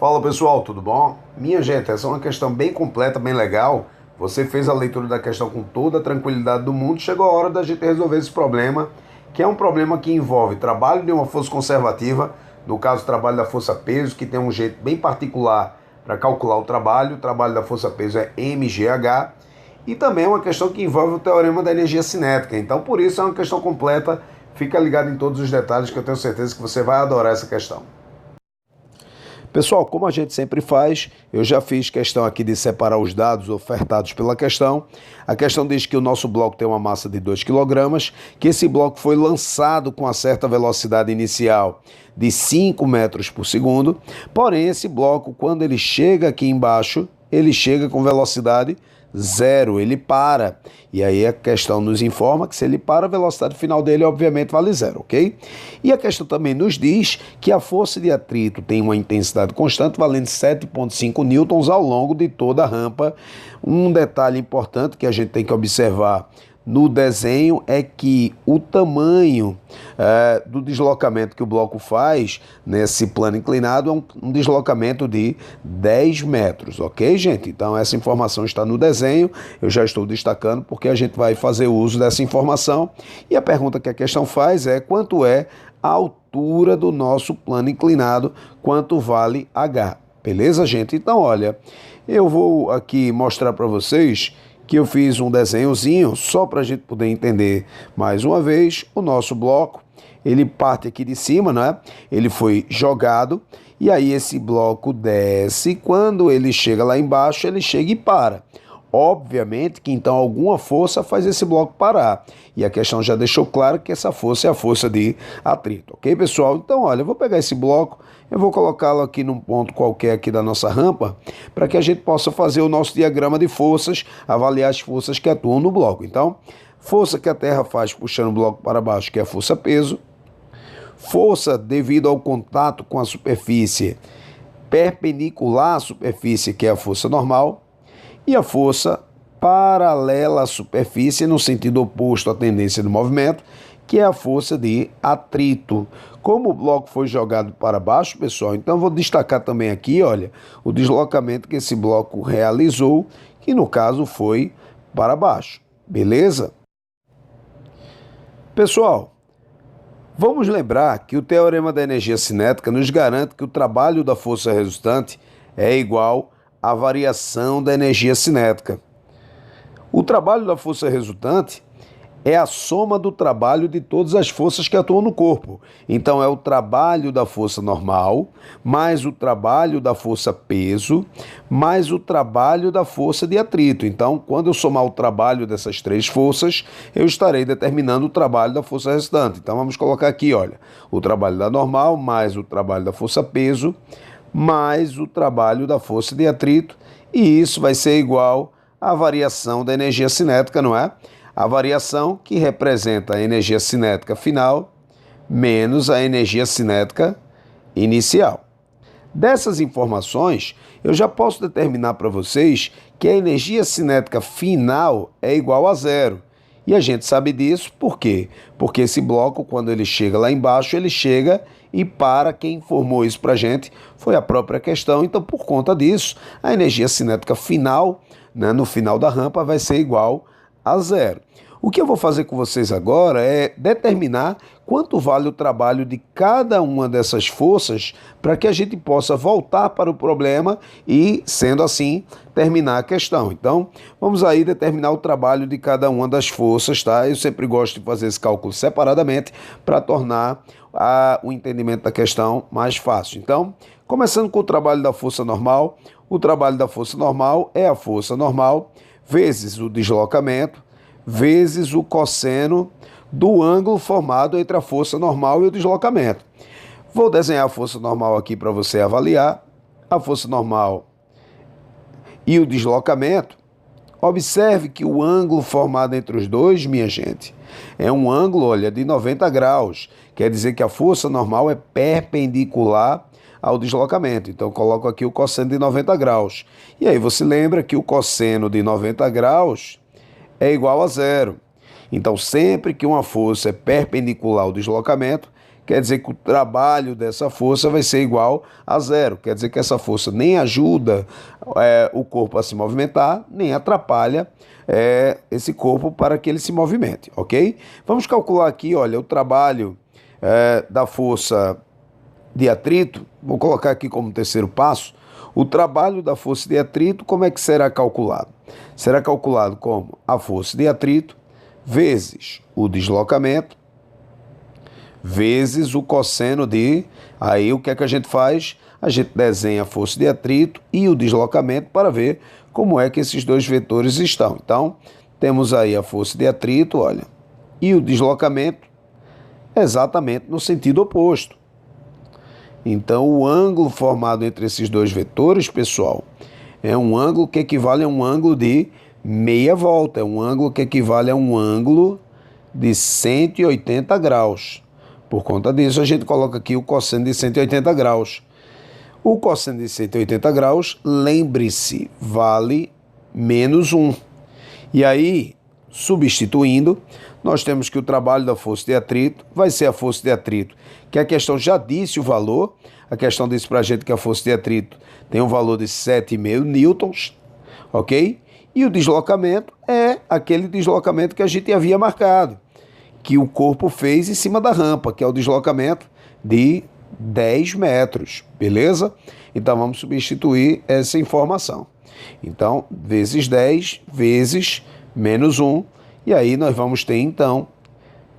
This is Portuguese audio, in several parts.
Fala pessoal, tudo bom? Minha gente, essa é uma questão bem completa, bem legal. Você fez a leitura da questão com toda a tranquilidade do mundo. Chegou a hora da gente resolver esse problema, que é um problema que envolve trabalho de uma força conservativa, no caso, o trabalho da força-peso, que tem um jeito bem particular para calcular o trabalho da força-peso é mgh, e também é uma questão que envolve o teorema da energia cinética. Então, por isso, é uma questão completa. Fica ligado em todos os detalhes, que eu tenho certeza que você vai adorar essa questão. Pessoal, como a gente sempre faz, eu já fiz questão aqui de separar os dados ofertados pela questão. A questão diz que o nosso bloco tem uma massa de 2 kg, que esse bloco foi lançado com uma certa velocidade inicial de 5 metros por segundo, porém esse bloco, quando ele chega aqui embaixo, ele chega com velocidade zero, ele para. E aí a questão nos informa que se ele para, a velocidade final dele obviamente vale zero, ok? E a questão também nos diz que a força de atrito tem uma intensidade constante valendo 7,5 newtons ao longo de toda a rampa. Um detalhe importante que a gente tem que observar no desenho é que o tamanho do deslocamento que o bloco faz nesse plano inclinado é um deslocamento de 10 metros, ok, gente? Então essa informação está no desenho, eu já estou destacando porque a gente vai fazer uso dessa informação. E a pergunta que a questão faz é: quanto é a altura do nosso plano inclinado, quanto vale H? Beleza, gente? Então, olha, eu vou aqui mostrar para vocês que eu fiz um desenhozinho só para a gente poder entender mais uma vez o nosso bloco. Ele parte aqui de cima, né? Ele foi jogado e aí esse bloco desce. Quando ele chega lá embaixo, ele chega e para. Obviamente que então alguma força faz esse bloco parar. E a questão já deixou claro que essa força é a força de atrito, ok, pessoal? Então, olha, eu vou pegar esse bloco, eu vou colocá-lo aqui num ponto qualquer aqui da nossa rampa, para que a gente possa fazer o nosso diagrama de forças, avaliar as forças que atuam no bloco. Então, força que a Terra faz puxando o bloco para baixo, que é a força-peso. Força devido ao contato com a superfície perpendicular à superfície, que é a força normal. E a força paralela à superfície, no sentido oposto à tendência do movimento, que é a força de atrito. Como o bloco foi jogado para baixo, pessoal, então vou destacar também aqui, olha, o deslocamento que esse bloco realizou, que no caso foi para baixo. Beleza? Pessoal, vamos lembrar que o teorema da energia cinética nos garante que o trabalho da força resultante é igual a variação da energia cinética. O trabalho da força resultante é a soma do trabalho de todas as forças que atuam no corpo. Então é o trabalho da força normal, mais o trabalho da força peso, mais o trabalho da força de atrito. Então, quando eu somar o trabalho dessas três forças, eu estarei determinando o trabalho da força resultante. Então vamos colocar aqui, olha, o trabalho da normal, mais o trabalho da força peso, mais o trabalho da força de atrito, e isso vai ser igual à variação da energia cinética, não é? A variação que representa a energia cinética final menos a energia cinética inicial. Dessas informações, eu já posso determinar para vocês que a energia cinética final é igual a zero. E a gente sabe disso por quê? Porque esse bloco, quando ele chega lá embaixo, ele chega e para. Quem informou isso para a gente foi a própria questão. Então, por conta disso, a energia cinética final, né, no final da rampa, vai ser igual a zero. O que eu vou fazer com vocês agora é determinar quanto vale o trabalho de cada uma dessas forças para que a gente possa voltar para o problema e, sendo assim, terminar a questão. Então, vamos aí determinar o trabalho de cada uma das forças, tá? Eu sempre gosto de fazer esse cálculo separadamente para tornar o entendimento da questão mais fácil. Então, começando com o trabalho da força normal, o trabalho da força normal é a força normal vezes o deslocamento, vezes o cosseno do ângulo formado entre a força normal e o deslocamento. Vou desenhar a força normal aqui para você avaliar. A força normal e o deslocamento. Observe que o ângulo formado entre os dois, minha gente, é um ângulo, olha, de 90 graus. Quer dizer que a força normal é perpendicular ao deslocamento. Então, eu coloco aqui o cosseno de 90 graus. E aí você lembra que o cosseno de 90 graus é igual a zero. Então, sempre que uma força é perpendicular ao deslocamento, quer dizer que o trabalho dessa força vai ser igual a zero. Quer dizer que essa força nem ajuda o corpo a se movimentar, nem atrapalha esse corpo para que ele se movimente, ok? Vamos calcular aqui, olha, o trabalho da força de atrito. Vou colocar aqui como terceiro passo. O trabalho da força de atrito, como é que será calculado? Será calculado como a força de atrito vezes o deslocamento, vezes o cosseno de... Aí o que é que a gente faz? A gente desenha a força de atrito e o deslocamento para ver como é que esses dois vetores estão. Então, temos aí a força de atrito, olha, e o deslocamento exatamente no sentido oposto. Então, o ângulo formado entre esses dois vetores, pessoal, é um ângulo que equivale a um ângulo de meia volta, é um ângulo que equivale a um ângulo de 180 graus. Por conta disso, a gente coloca aqui o cosseno de 180 graus. O cosseno de 180 graus, lembre-se, vale menos 1. E aí, substituindo, nós temos que o trabalho da força de atrito vai ser a força de atrito, que a questão já disse o valor. A questão disse para a gente que a força de atrito tem um valor de 7,5 newtons, ok? E o deslocamento é aquele deslocamento que a gente havia marcado, que o corpo fez em cima da rampa, que é o deslocamento de 10 metros, beleza? Então vamos substituir essa informação. Então, vezes 10, vezes menos 1, e aí nós vamos ter então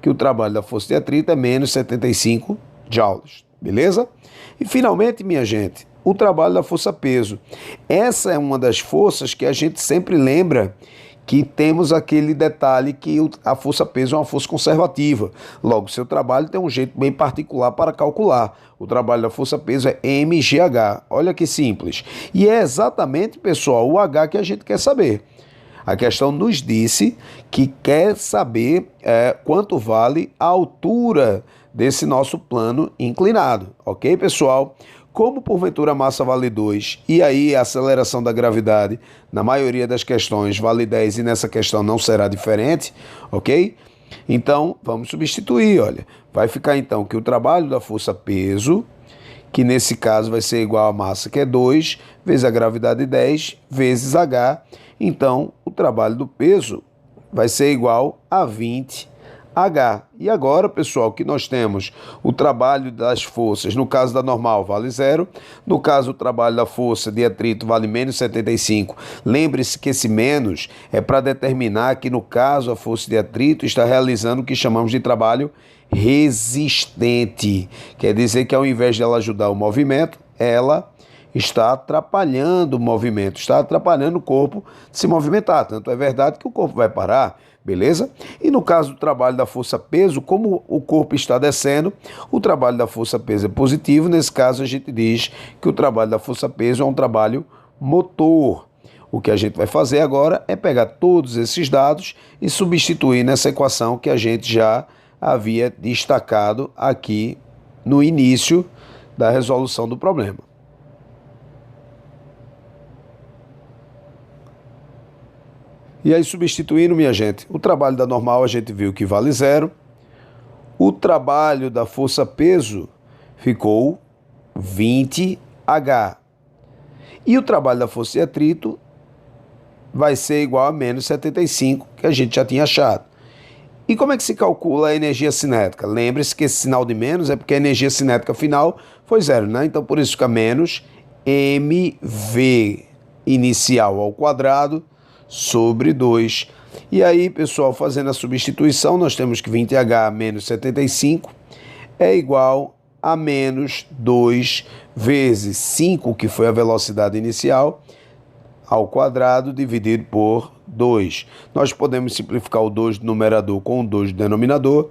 que o trabalho da força de atrito é menos 75 joules, beleza? E finalmente, minha gente, o trabalho da força-peso. Essa é uma das forças que a gente sempre lembra que temos aquele detalhe que a força-peso é uma força conservativa. Logo, seu trabalho tem um jeito bem particular para calcular. O trabalho da força-peso é mgh. Olha que simples. E é exatamente, pessoal, o H que a gente quer saber. A questão nos disse que quer saber quanto vale a altura desse nosso plano inclinado. Ok, pessoal? Como porventura a massa vale 2 e aí a aceleração da gravidade, na maioria das questões, vale 10 e nessa questão não será diferente, ok? Então, vamos substituir, olha. Vai ficar então que o trabalho da força-peso, que nesse caso vai ser igual a massa, que é 2, vezes a gravidade 10, vezes H. Então, o trabalho do peso vai ser igual a 20 H. E agora, pessoal, que nós temos o trabalho das forças, no caso da normal vale 0, no caso o trabalho da força de atrito vale menos 75. Lembre-se que esse menos é para determinar que no caso a força de atrito está realizando o que chamamos de trabalho resistente. Quer dizer que ao invés de ela ajudar o movimento, ela está atrapalhando o movimento, está atrapalhando o corpo de se movimentar. Tanto é verdade que o corpo vai parar, beleza? E no caso do trabalho da força-peso, como o corpo está descendo, o trabalho da força-peso é positivo. Nesse caso, a gente diz que o trabalho da força-peso é um trabalho motor. O que a gente vai fazer agora é pegar todos esses dados e substituir nessa equação que a gente já havia destacado aqui no início da resolução do problema. E aí, substituindo, minha gente, o trabalho da normal a gente viu que vale 0. O trabalho da força-peso ficou 20H. E o trabalho da força de atrito vai ser igual a menos 75, que a gente já tinha achado. E como é que se calcula a energia cinética? Lembre-se que esse sinal de menos é porque a energia cinética final foi 0, né? Então, por isso fica menos mv inicial ao quadrado sobre 2. E aí, pessoal, fazendo a substituição, nós temos que 20H menos 75 é igual a menos 2 vezes 5, que foi a velocidade inicial, ao quadrado dividido por 2. Nós podemos simplificar o 2 do numerador com o 2 do denominador.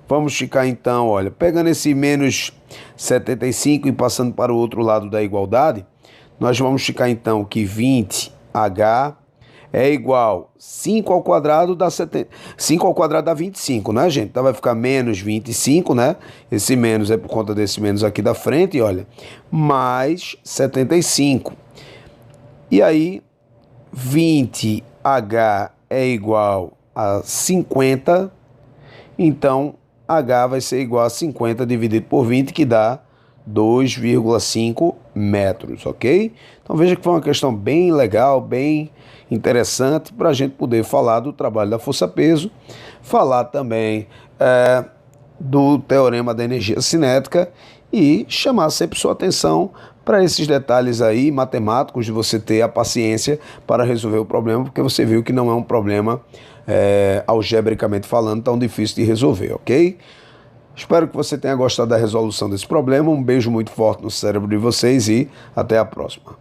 Vamos ficar então, olha, pegando esse menos 75 e passando para o outro lado da igualdade, nós vamos ficar então que 20H é igual 5 ao quadrado dá 5 ao quadrado dá 25, né, gente? Então vai ficar menos 25, né? Esse menos é por conta desse menos aqui da frente, olha, mais 75. E aí, 20H é igual a 50, então H vai ser igual a 50 dividido por 20, que dá 2,5 metros, ok? Então veja que foi uma questão bem legal, bem interessante para a gente poder falar do trabalho da força-peso, falar também do teorema da energia cinética e chamar sempre sua atenção para esses detalhes aí matemáticos de você ter a paciência para resolver o problema, porque você viu que não é um problema, algebricamente falando, tão difícil de resolver, ok? Espero que você tenha gostado da resolução desse problema. Um beijo muito forte no cérebro de vocês e até a próxima.